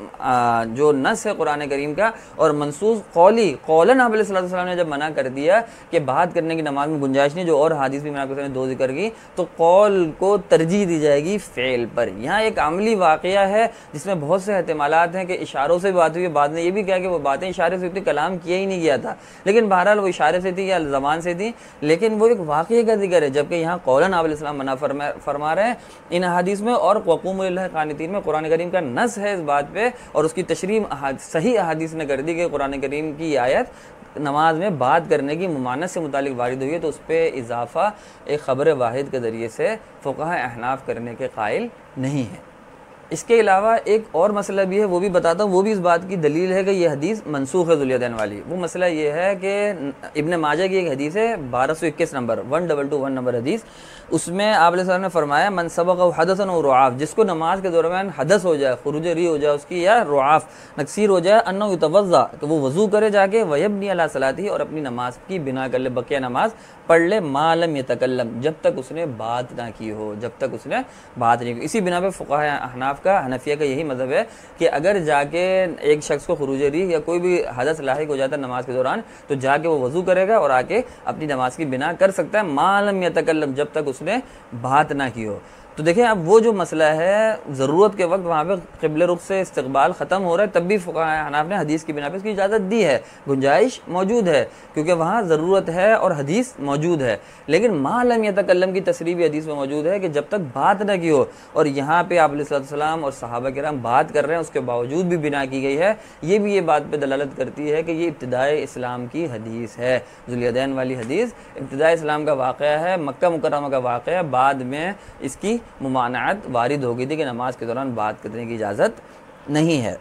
जो नस है कुरान करीम का और मनसूस कौलन आप अलैहिस्सलाम ने जब मना कर दिया कि बात करने की नमाज में गुंजाइश नहीं, जो और हदीस भी मैंने आपके सामने 2 जिक्र की, तो कौल को तरजीह दी जाएगी फ़ेल पर। यहाँ एक अमली वाक़या है जिसमें बहुत से एहतिमालात हैं कि इशारों से बात हुई, बाद में ये भी कहा कि वो बातें इशारे से हुई थी, कलाम किया ही नहीं गया था, लेकिन बहरहाल वो इशारे से थी या ज़बान से थी, लेकिन वो एक वाक़ये का जिक्र है। जबकि यहाँ कौलन आप अलैहिस्सलाम मना फरमा रहे हैं इन हदीस में, और वक़ूमू लिल्लाहि क़ानितीन में कुरान करीम का नस है इस बात पे, और उसकी तशरीह सही अहादीस ने कर दी कि कुरान करीम की आयत नमाज में बात करने की मुमानत से मुतालिक वारिद हुई है, तो उस पर इजाफ़ा एक ख़बर वाहिद के ज़रिए से फ़ुक़हा अहनाफ़ करने के कायल नहीं है। इसके अलावा एक और मसला भी है, वो भी बताता हूँ। वो भी इस बात की दलील है कि ये हदीस मनसूख है ज़ुल्यदैन वाली। वो मसला ये है कि इब्न माजा की एक हदीस है 1221 नंबर 1221 नंबर हदीस, उसमें आप ने फरमाया मन सबक़ हदसन और रुआफ, जिसको नमाज के दौरान हदस हो जाए, खुरूज री हो जाए उसकी, या रुआफ नक्सीर हो जाए, अन्ना युतवज़्ज़ा, तो वो वज़ू करे जाके, वयबनी अला सलाती, और अपनी नमाज की बिना कर ले, बकिया नमाज पढ़ ले, मालम यतकल्लम, जब तक उसने बात ना की हो, जब तक उसने बात नहीं की। इसी बिना पे फ़ुक़हा अहनाफ का, हनफिया का यही मज़हब है कि अगर जाके एक शख्स को खुरूज री या कोई भी हदस लाहिक हो जाता है नमाज के दौरान, तो जाके वो वज़ू करेगा और आके अपनी नमाज की बिना कर सकता है, मालम यतकल्लम, जब तक उसने बात ना की हो। तो देखें, अब वो जो मसला है, ज़रूरत के वक्त वहाँ पे क़िबले रुख से इस्तक़बाल ख़त्म हो रहा है, तब भी फ़ुक़हा हनाफ ने हदीस की बिना पे इसकी इजाज़त दी है, गुंजाइश मौजूद है, क्योंकि वहाँ ज़रूरत है और हदीस मौजूद है। लेकिन मा लम यतकल्लम की तसरीह भी हदीस में मौजूद है कि जब तक बात न की हो, और यहाँ पे आप अलैहिस्सलाम और सहाबा किराम बात कर रहे हैं, उसके बावजूद भी बिना की गई है, ये भी ये बात पे दलालत करती है कि ये इब्तिदाए इस्लाम की हदीस है। ज़ुल्यदैन वाली हदीस इब्तिदाए इस्लाम का वाक़या है, मक्का मुकर्रमा का वाक़या है। बाद में इसकी मुमानात वारिद हो गई थी कि नमाज के दौरान बात करने की इजाज़त नहीं है।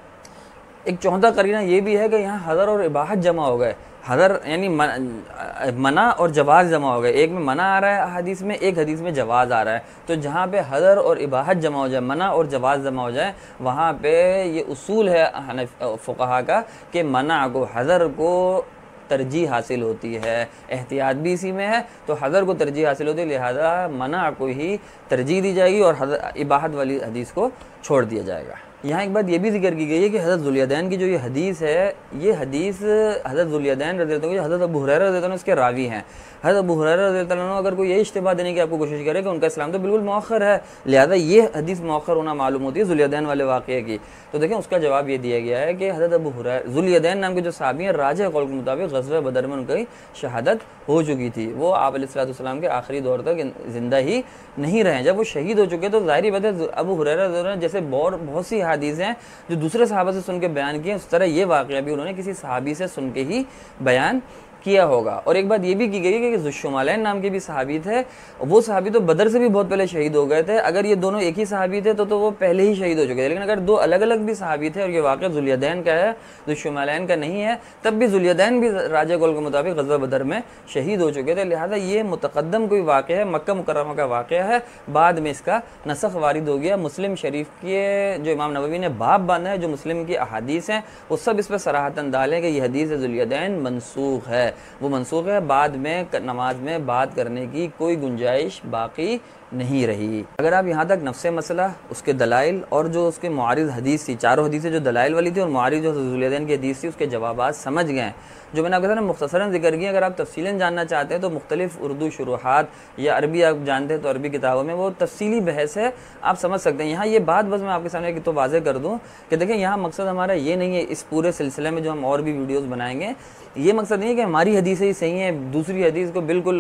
एक चौथा करीना ये भी है कि यहाँ हज़र और इबाहत जमा हो गए। हज़र यानी मना और जवाज़ जमा हो गए। एक में मना आ रहा है हदीस में, एक हदीस में जवाज़ आ रहा है। तो जहाँ पे हज़र और इबाहत जमा हो जाए, मना और जवाज़ जमा हो जाए, वहाँ पे ये उसूल है फ़ुक़हा का कि मना को, हज़र को तरजीह हासिल होती है, एहतियात भी इसी में है, तो हज़र को तरजीह हासिल होती है, लिहाजा मना को ही तरजीह दी जाएगी और इबाहत वाली हदीस को छोड़ दिया जाएगा। यहाँ एक बात ये भी जिक्र की गई है कि हज़रत ज़ुल्यदैन की जो ये हदीस है, ये हदीस हज़रत ज़ुल्यदैन रज़ियल्लाहु अन्हु, हज़रत अबू हुरैरा रज़ियल्लाहु अन्हु इसके रावी हैं। हज़रत अबू हुरैरा रज़ियल्लाहु अन्हु अगर कोई ये इश्तिबाह देने की आपको कोशिश करे कि उनका इस्लाम तो बिल्कुल मौखर है, लिहाजा ये हदीस मौखर होना मालूम होती है ज़ुल्यदैन वाले वाक़े की, तो देखें उसका जवाब ये दिया गया है कि हज़रत अबू हुरैरा, ज़ुल्यदैन नाम के जो सहाबी हैं, राजिह कौल के मुताबिक ग़ज़वा बदर में उनकी शहादत हो चुकी थी। वो आप अलैहिस्सलाम के आखिरी दौर तक ज़िंदा ही नहीं रहे। जब वो शहीद हो चुके तो ज़ाहिर बात है अबू हुरैरा जैसे बहुत सी हदीस हैं जो दूसरे सहाबा से सुन के बयान किए, उस तरह ये वाक़या भी उन्होंने किसी सहाबी से सुन के ही बयान किया होगा। और एक बात ये भी की गई है कि ज़ुश्शुमालैन नाम के भी सहाबी थे, वो सहाबी तो बदर से भी बहुत पहले शहीद हो गए थे। अगर ये दोनों एक ही सहाबी थे तो वो पहले ही शहीद हो चुके थे। लेकिन अगर दो अलग अलग भी सहाबी थे और ये वाक़या ज़ुल्यदैन का है, ज़ुश्शुमालैन का नहीं है, तब भी ज़ुल्यदैन भी राजिह कौल के मुताबिक ग़ज़वा बदर में शहीद हो चुके थे। लिहाजा ये मुतक़द्दम कोई वाक़या है, मक्का मुकर्रमा का वाक़या है, बाद में इसका नसख़ वारिद हो गया। मुस्लिम शरीफ के जो इमाम नववी ने बाब बांधा है, जो मुस्लिम की अहादीस हैं, वो सब इस पर सराहतन डालें कि यह हदीस ज़ुल्यदैन मनसूख़ है, वो मनसूख है, बाद में नमाज में बात करने की कोई गुंजाइश बाकी नहीं रही। अगर आप यहाँ तक नफ्स मसला, उसके दलाइल और जो उसके मुआरिज़ हदीस थी, चारों हदीसें जो दलाइल वाली थी और मुआरिज़ जो ज़ुल्यदैन की हदीस थी, उसके जवाबात समझ गए, जो मैंने आपके सामने मुख्तसरन जिक्र किया। अगर आप तफसीलन जानना चाहते हैं तो मुख्तलिफ़ उर्दू शुरूहात या अरबी आप जानते हैं तो अरबी किताबों में वो तफसीली बहस है, आप समझ सकते हैं। यहाँ ये बात बस मैं आपके सामने तो वाज़ेह कर दूँ कि देखिए, यहाँ मकसद हमारा ये नहीं है, इस पूरे सिलसिले में जो हम और भी वीडियोज़ बनाएंगे, ये मकसद नहीं है कि हमारी हदीसें ही सही हैं, दूसरी हदीस को बिल्कुल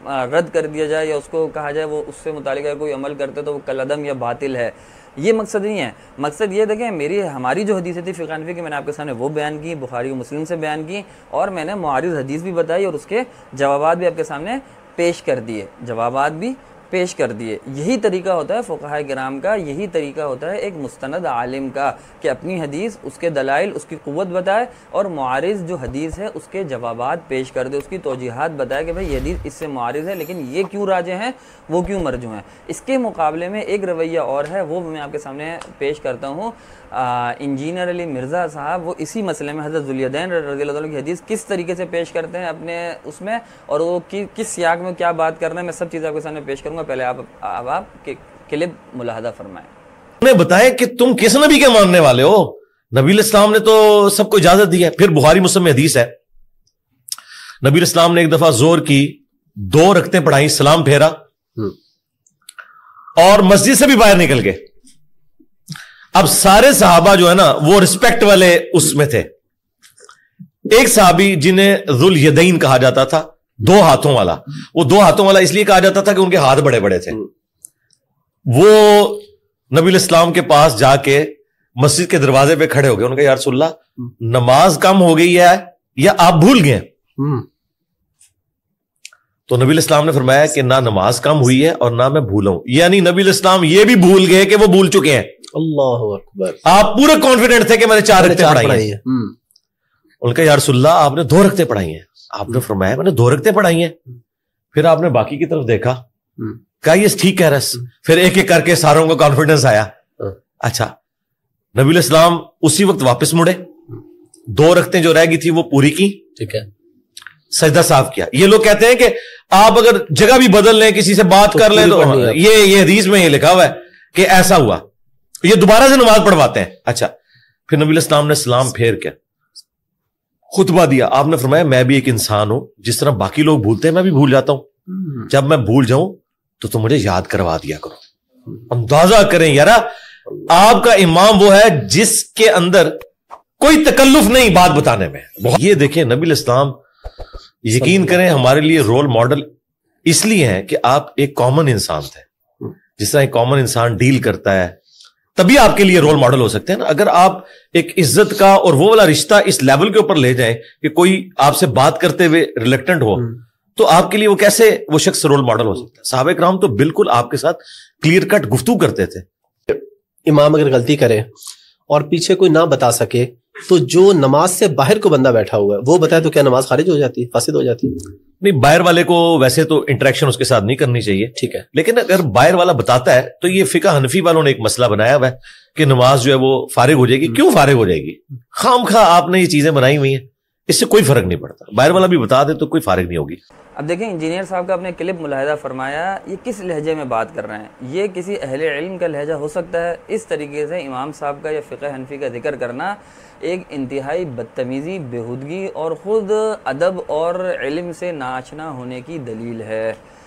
रद्द कर दिया जाए या उसको कहा जाए वो उससे मुतालिक अगर कोई अमल करते तो वो कलअदम या बातिल है। ये मकसद नहीं है। मकसद ये देखें, हमारी जो हदीसें थी फ़िक़ह हनफ़ी की, मैंने आपके सामने वो बयान की, बुखारी और मुस्लिम से बयान की, और मैंने मुआरिज़ हदीस भी बताई और उसके जवाबात भी आपके सामने पेश कर दिए, जवाबात भी पेश कर दिए। यही तरीका होता है फ़ुक़हा किराम का, यही तरीका होता है एक मुस्तनद आलिम का कि अपनी हदीस, उसके दलाइल, उसकी क़ुव्वत बताए और मुआरिज़ जो हदीस है उसके जवाबात पेश कर दे, उसकी तौजीहात बताए कि भाई ये हदीस इससे मुआरिज़ है, लेकिन ये क्यों राजिह हैं, वो क्यों मरजू हैं। इसके मुकाबले में एक रवैया और है, वो मैं आपके सामने पेश करता हूँ। इंजीनियर अली मिर्ज़ा साहब, वो इसी मसले में हज़रत ज़ुल्यदैन रज़ियल्लाहु अन्हु की हदीस किस तरीके से पेश करते हैं अपने उसमें, और वो किस सियाक में क्या बात कर रहे हैं, मैं सब चीज़ें आपके सामने पेश करूँगा। पहले आप क्लिप मुलाहदा फरमाएं। उन्हें बताएं कि तुम किस नबी के मानने वाले हो। नबी इस्लाम ने तो सबको इजाजत दी है। फिर बुखारी मुस्लिम में हदीस है, नबी इस्लाम ने एक दफा जोर की 2 रकतें पढ़ाई, सलाम फेरा और मस्जिद से भी बाहर निकल गए। अब सारे सहाबा जो है ना वो रिस्पेक्ट वाले उसमें थे। एक सहाबी जिन्हें ज़ुल यदैन कहा जाता था, 2 हाथों वाला, वो 2 हाथों वाला इसलिए कहा जाता था कि उनके हाथ बड़े बड़े थे। वो नबी इस्लाम के पास जाके मस्जिद के दरवाजे पे खड़े हो गए। उनका, या रसूलल्लाह, नमाज कम हो गई है या आप भूल गए? तो नबी इस्लाम ने फरमाया कि ना नमाज कम हुई है और ना मैं भूला हूं। यानी नबी इस्लाम ये भी भूल गए कि वो भूल चुके हैं। अल्लाहु अकबर। आप पूरे कॉन्फिडेंट थे कि मैंने 4 रकते पढ़ाई है। उनका यार रसूलुल्लाह आपने 2 रकते पढ़ाई हैं। आपने फरमाया मैंने 2 रकते पढ़ाई हैं। फिर आपने बाकी की तरफ देखा, कहा ये ठीक कह रहा है। फिर एक एक करके सारों को कॉन्फिडेंस आया। अच्छा, नबी इस्लाम उसी वक्त वापस मुड़े, 2 रकतें जो रह गई थी वो पूरी की, ठीक है, सजदा साफ किया। ये लोग कहते हैं कि आप अगर जगह भी बदल लें, किसी से बात कर लें, तो ये हदीस में ये लिखा हुआ है कि ऐसा हुआ, ये दोबारा से नमाज पढ़वाते हैं। अच्छा, फिर नबी इस्लाम ने सलाम फेर के खुतबा दिया। आपने फरमाया मैं भी एक इंसान हूं, जिस तरह बाकी लोग भूलते हैं मैं भी भूल जाता हूं। जब मैं भूल जाऊं तो तुम मुझे याद करवा दिया करो। अंदाजा करें यार, आपका इमाम वो है जिसके अंदर कोई तकल्लुफ नहीं बात बताने में। ये देखें नबी इस्लाम, यकीन करें हमारे लिए रोल मॉडल इसलिए है कि आप एक कॉमन इंसान थे। जिस तरह एक कॉमन इंसान डील करता है तभी आपके लिए रोल मॉडल हो सकते हैं ना। अगर आप एक इज्जत का और वो वाला रिश्ता इस लेवल के ऊपर ले जाएं कि कोई आपसे बात करते हुए रिलेक्टेंट हो, तो आपके लिए वो कैसे वो शख्स रोल मॉडल हो सकता है। साहबे किराम तो बिल्कुल आपके साथ क्लियर कट गुफ्तगू करते थे। इमाम अगर गलती करे और पीछे कोई ना बता सके, तो जो नमाज से बाहर को बंदा बैठा हुआ है वो बताए तो क्या नमाज खारिज हो जाती है, फासिद हो जाती है? नहीं, बाहर वाले को वैसे तो इंटरेक्शन उसके साथ नहीं करनी चाहिए, ठीक है, लेकिन अगर बाहर वाला बताता है तो ये फिका हनफी वालों ने एक मसला बनाया हुआ है कि नमाज जो है वो फारिग हो जाएगी। क्यों फारिग हो जाएगी? खामखा आपने ये चीजें बनाई हुई हैं, इससे कोई फर्क नहीं पड़ता। बाहर वाला भी बता दे तो कोई फारिग नहीं होगी। अब देखें, इंजीनियर साहब का अपने क्लिप मुलाहिदा फरमाया, ये किस लहजे में बात कर रहे हैं। ये किसी अहले इल्म का लहजा हो सकता है। इस तरीके से इमाम साहब का या फ़िक़्ह हनफी का जिक्र करना एक इंतहाई बदतमीज़ी, बेहुदगी और ख़ुद अदब और इल्म से नाआशना होने की दलील है।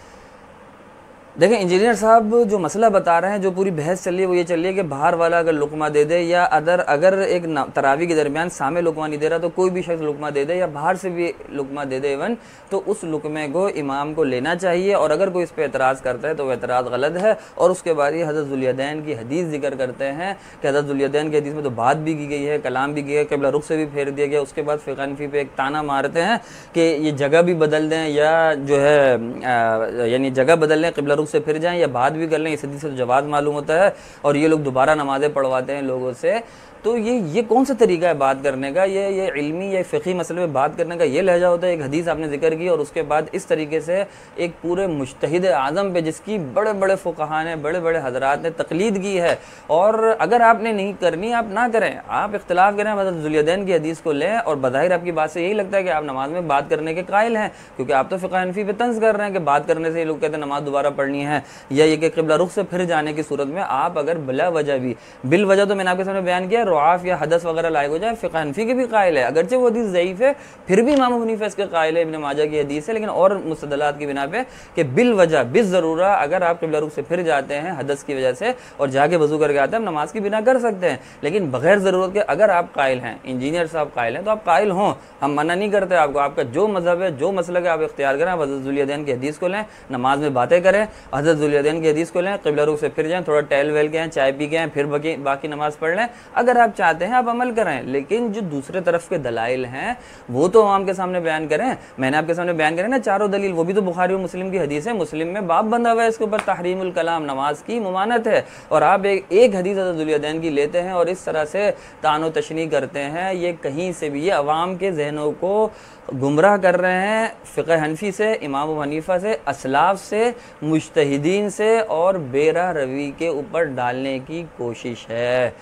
देखें, इंजीनियर साहब जो मसला बता रहे हैं, जो पूरी बहस चल रही है वो ये चल रही है कि बाहर वाला अगर लुकमा दे दे, या अगर एक तरावी के दरमियान सामे लुकमा नहीं दे रहा तो कोई भी शख्स लुकमा दे दे, या बाहर से भी लुकमा दे दे इवन, तो उस लुकमे को इमाम को लेना चाहिए। और अगर कोई इस पर एतराज़ करता है तो वह एतराज़ गलत है। और उसके बाद ये हज़रत ज़ुल्यदैन की हदीस जिक्र करते हैं कि हज़रत ज़ुल्यदैन की हदीस में तो बात भी की गई है, कलाम भी किया गया, क़िबला रुख से भी फेर दिया गया। उसके बाद फ़िक़्ह हनफी पे एक ताना मारते हैं कि ये जगह भी बदल दें, या जो है यानी जगह बदल लें, क़िबला रुख से फिर जाएँ, या बात भी कर लें। इस हदीस से तो जवाज़ मालूम होता है, और ये लोग दोबारा नमाज़ें पढ़वाते हैं लोगों से। तो ये कौन सा तरीका है बात करने का? ये इल्मी या फ़िक़ही मसले में बात करने का ये लहजा होता है? एक हदीस आपने जिक्र की और उसके बाद इस तरीके से एक पूरे मुज्तहिद आज़म पे, जिसकी बड़े बड़े फ़ुक़हा ने, बड़े बड़े हज़रात ने तक़लीद की है। और अगर आपने नहीं करनी, आप ना करें, आप इख्तिलाफ़ करें, हज़रत ज़ुल्यदैन की हदीस को लें। और बज़ाहिर आपकी बात से यही लगता है कि आप नमाज में बात करने के कायल हैं, क्योंकि आप तो फ़िक़्ह हनफी पे तंज़ कर रहे हैं कि बात करने से ये लोग कहते हैं नमाज दोबारा पढ़नी है, या ये कि क़िबला रुख से फिर जाने की सूरत में आप अगर बिला वजह भी, बिल वजह तो मैंने आपके सामने बयान किया, रुआफ़ या हदस वगैरह लायक हो जाए, फ़िक़्ह हनफी के भी कायल है। अगरचे वो हदीस ज़ईफ़ है, फिर भी इमाम अबू हनीफ़ा इसके कायल है, इब्न माजा की हदीस है, लेकिन और मुस्तदलात की बिना पे कि बिल वजह, बिस ज़रूरा अगर आप क़िबला रुख से फिर जाते हैं हदस की वजह से और जाके वज़ू करके आते हैं, हम नमाज की बिना कर सकते हैं। लेकिन बग़ैर ज़रूरत के अगर आप कायल हैं, इंजीनियर साहब कायल हैं, तो आप कायल हों, हम मना नहीं करते आपको। आपका जो मज़हब है, जो मसलक है, आप इख्तियार करें। आप हज़रत ज़ुल्यदैन की हदीस को लें, नमाज में बातें करें, हज़रत ज़ुल्यदैन की हदीस को लें, क़िबला रुख से फिर जाएँ, थोड़ा टहल वहल के आएँ, चाय पी के आएँ, फिर बाकी नमाज़ पढ़ लें। अगर आप चाहते हैं आप अमल करें, लेकिन जो दूसरे तरफ के दलाइल हैं वो तो आवाम के सामने बयान करें। मैंने आपके सामने बयान करें ना चारों दलील, वो भी तो बुखारी और मुस्लिम की हदीस है। मुस्लिम में बाब बंधा हुआ है इसके ऊपर, तहरीमुल कलाम, नमाज की मुमानत है। और आप एक हदीस हज़रत ज़ुल्यदैन की लेते हैं और इस तरह से तानो तशनी करते हैं। ये कहीं से भी, ये अवाम के जहनों को गुमराह कर रहे हैं फ़िक़्ह हनफी से, इमाम अबू हनीफ़ा से, असलाफ से, मुज्तहिदीन से, और बेरा रवी के ऊपर डालने की कोशिश है।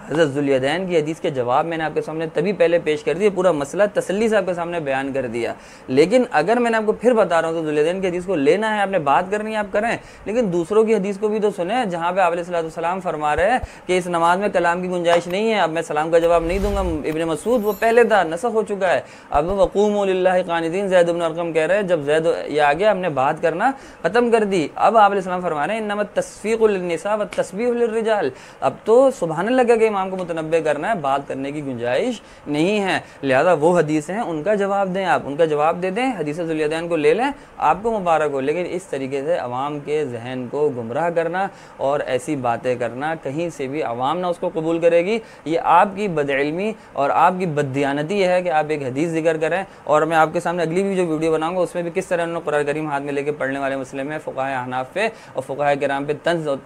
हज़रत ज़ुल्यदैन की हदीस के जवाब मैंने आपके सामने तभी पहले पेश कर दिया, पूरा मसला तसल्ली से आपके सामने बयान कर दिया। लेकिन अगर मैंने आपको फिर बता रहा हूँ तो ज़ुल्यदैन की हदीस को लेना है, आपने बात करनी है, आप करें, लेकिन दूसरों की हदीस को भी तो सुने, जहाँ पे आप अलैहिस्सलाम फरमा रहे हैं कि इस नमाज में कलाम की गुंजाइश नहीं है। अब मैं सलाम का जवाब नहीं दूंगा, इब्न मसूद वो पहले था, नसख हो चुका है। अब वक़ूमू लिल्लाहि क़ानितीन, ज़ैद इब्न अरक़म कह रहे हैं, जब ज़ैद ये आ गया हमने बात करना ख़त्म कर दी। अब आप अलैहिस्सलाम फरमा रहे हैं इन्नमा तस्फ़ीक़ु लिन्निसा व तस्बीहु लिर्रिजाल। अब तो सुबहानल्लाह कह के के इमाम को मुतनब्बे करना है, बात करने की गुंजाइश नहीं है। लिहाजा वो हदीसें हैं उनका जवाब दें, आप उनका जवाब दे दें, हदीस ज़ुल्यदैन को ले लें, आपको मुबारक हो। लेकिन इस तरीके से अवाम के जहन को गुमराह करना और ऐसी बातें करना, कहीं से भी अवाम ना उसको कबूल करेगी। ये आपकी बदइल्मी और आपकी बददियानती है कि आप एक हदीस जिक्र करें। और मैं आपके सामने अगली भी जो वीडियो बनाऊंगा उसमें भी किस तरह उन्होंने कुरान करीम हाथ में लेके पढ़ने वाले मसले में फ़ुक़हा अहनाफ पे और फ़ुक़हा किराम पे तंज़ और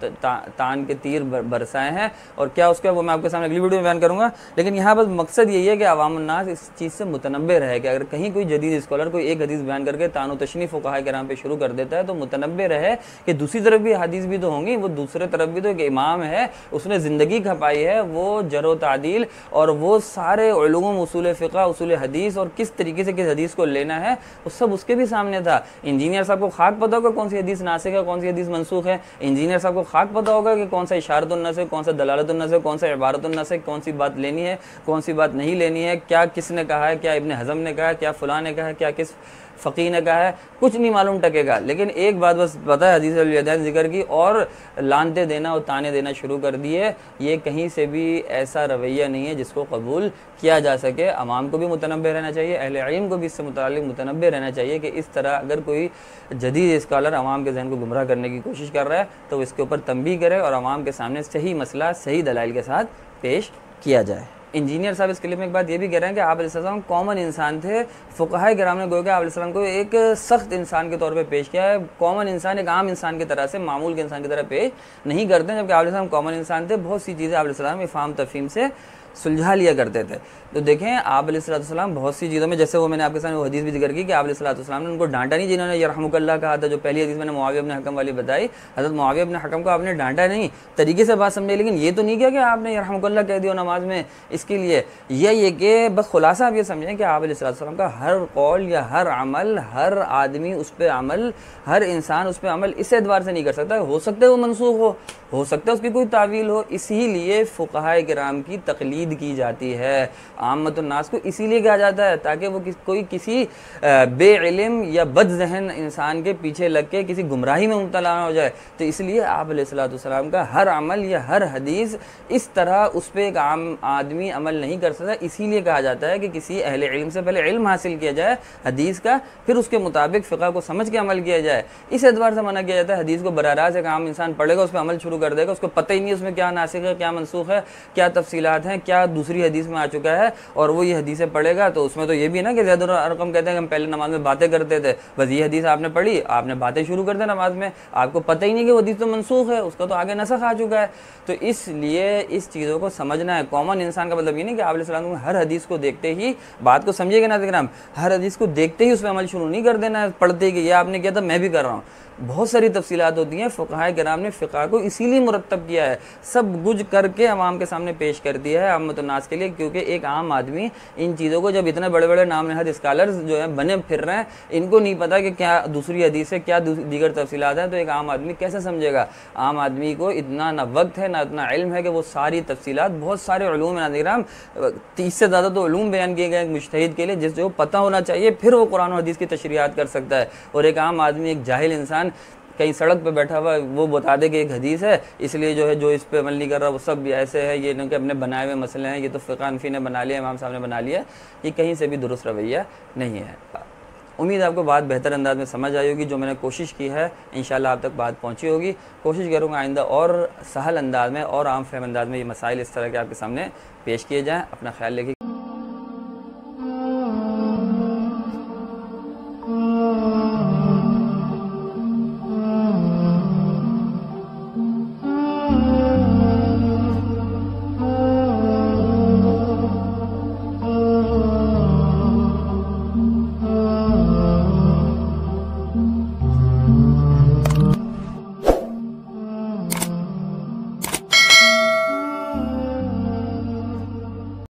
तान के तीर बरसाए हैं और क्या उसका वो मैं आपके सामने अगली वीडियो में बयान करूँगा। लेकिन यहाँ बस मकसद यही है कि अवाम उन्नास इस चीज़ से मुतनब्बे रहे कि अगर कहीं कोई जदीद स्कॉलर कोई एक हदीस बयान करके तानो तशनी फ़ुक़हा किराम पे शुरू कर देता है तो मुतनब्बे रहे कि दूसरी तरफ भी हदीस भी तो होंगी, वो दूसरे तरफ भी तो एक इमाम है, उसने ज़िंदगी खपाई है, वो जरो तादील और वो सारे उलूम उसूल फ़िक़्ह उसूल हदीस और किस तरीके से किस हदीस को लेना है वो सब उसके भी सामने था। इंजीनियर साहब को खाक पता होगा कौन सी हदीस नासिख है, कौन सी हदीस मनसूख है। इंजीनियर साहब को खाक पता होगा कि कौन सा इशारतुन नस्ख, कौन सा दलालतुन नस्ख, कौन सा इबारतुन नस्ख, कौन सी बात लेनी है, कौन सी बात नहीं लेनी है, क्या किसने कहा है, क्या इब्न हज़म ने कहा है, क्या फ़लाँ ने कहा है, क्या किस फ़कीह ने कहा है, कुछ नहीं मालूम टकेगा। लेकिन एक बात बस पता है हदीस ज़ुल्यदैन जिक्र की और लानते देना और ताने देना शुरू कर दिए। ये कहीं से भी ऐसा रवैया नहीं है जिसको कबूल किया जा सके। अवाम को भी मुतनब्बे रहना चाहिए, अहले इल्म को भी इससे मुताल्लिक़ मुतनब्बे रहना चाहिए कि इस तरह अगर कोई जदीद स्कॉलर अवाम के जहन को गुमराह करने की कोशिश कर रहा है तो इसके ऊपर तंबीह करे और अवाम के सामने सही मसला सही दलाइल के साथ पेश किया जाए। इंजीनियर साहब इस क्लिप में एक बात ये भी कह रहे हैं कि आप अलैहिस्सलाम कॉमन इंसान थे। फ़ुक़हा किराम ने गोया कि आप अलैहिस्सलाम को एक सख्त इंसान के तौर पे पेश किया है। कॉमन इंसान एक आम इंसान की तरह से मामूल के इंसान की तरह पेश नहीं करते हैं, जबकि आप अलैहिस्सलाम कॉमन इंसान थे। बहुत सी चीज़ें आप अलैहिस्सलाम इफ़हाम तफ़हीम से सुलझा लिया करते थे। तो देखें आप अलैहिस्सलाम बहुत सी चीज़ों में, जैसे वो मैंने आपके सामने वो हदीस भी जिक्र की कि आप अलैहिस्सलाम ने उनको डांटा नहीं, जिन्होंने यरहमुकल्लाह कहा था। जो पहली हदीस मैंने मुआविया इब्न हकम वाली बताई, हज़रत मुआविया इब्न हकम को आपने डांटा नहीं, तरीके से बात समझे, लेकिन ये तो नहीं किया कि आपने यरहमुकल्लाह कह दिया नमाज में। इसके लिए ये कि बस खुलासा आप ये समझें कि आप अलैहिस्सलाम का हर कौल या हर अमल, हर आदमी उस पर अमल, हर इंसान उस पर अमल इस एतबार से नहीं कर सकता। हो सकता है वो मनसूख हो सकता है उसकी कोई तावील हो। इसीलिए फ़ुक़हा किराम की तक़लीद की जाती है, आम्मतुन नास को इसीलिए कहा जाता है ताकि वो कोई किसी बेइल्म या बदज़हन इंसान के पीछे लग के किसी गुमराही में मुब्तला ना हो जाए। तो इसलिए आप अलैहिस्सलाम का हर अमल या हर हदीस इस तरह उस पर एक आम आदमी अमल नहीं कर सकता। इसीलिए कहा जाता है कि किसी अहले इल्म से पहले इल्म हासिल किया जाए हदीस का, फिर उसके मुताबिक फ़िक़्ह को समझ के अमल किया जाए। इस एतबार से मना किया जाता है हदीस को बराह रास्त एक आम इंसान पढ़ेगा, उस पर अमल शुरू कर देगा, उसको पता ही नहीं उसमें क्या नासिख है, क्या मनसूख है, क्या तफसीलात हैं, क्या दूसरी हदीस में आ चुका है, और वो ये हदीसें पढ़ेगा। तो उसमें तो ये भी ना कि ज़ैद और अरक़म कहते हैं कि हम पहले नमाज में बातें करते थे, बस ये हदीस आपने पढ़ी, आपने बातें शुरू कर दी नमाज में, आपको पता ही नहीं कि वो हदीस तो मनसूख है, उसका तो आगे नसख आ चुका है। तो इसलिए इस चीज़ों को समझना है। कॉमन इंसान का मतलब ये नहीं कि आप अलैहिस्सलाम हर हदीस को देखते ही बात को समझिएगा ना नाज़रीन, हर हदीस को देखते ही उस पर अमल शुरू नहीं कर देना है, पढ़ते ही कि ये आपने किया था मैं भी कर रहा हूँ। बहुत सारी तफसीलात होती हैं। फ़ुक़हा किराम ने फ़िक़्ह को इसीलिए मुरत्तब किया है, सब कुछ करके अवाम के सामने पेश कर दिया है आम्मतुन नास के लिए, क्योंकि एक आम आदमी इन चीज़ों को, जब इतने बड़े बड़े नाम नहाद स्कॉलर्स जो हैं बने फिर रहे हैं, इनको नहीं पता कि क्या दूसरी हदीस है, क्या दीगर तफसीलात हैं, तो एक आम आदमी कैसे समझेगा। आम आदमी को इतना ना वक्त है ना इतना इल्म है कि वो सारी तफसीलात, बहुत सारे उलूम हैं नाज़रीन, 30 से ज़्यादा तो उलूम बयान किए गए मुज्तहिद के लिए, जो पता होना चाहिए, फिर वो कुरान और हदीस की तशरीहात कर सकता है। और एक आम आदमी, एक जाहिल इंसान कहीं सड़क पे बैठा हुआ वो बता दे कि एक हदीस है, इसलिए जो है जो इस पे अमल नहीं कर रहा वो सब भी ऐसे है, ये इनके अपने बनाए हुए मसले हैं, ये तो फ़िक़्ह हनफ़ी ने बना लिया, इमाम साहब ने बना लिया, ये कहीं से भी दुरुस्त रवैया नहीं है। उम्मीद आपको बात बेहतर अंदाज में समझ आई होगी। जो मैंने कोशिश की है इंशाअल्लाह आप तक बात पहुंची होगी। कोशिश करूँगा आइंदा और सहल अंदाज में और आम फहम अंदाज में ये मसाइल इस तरह के आपके सामने पेश किए जाएँ। अपना ख्याल रखिए।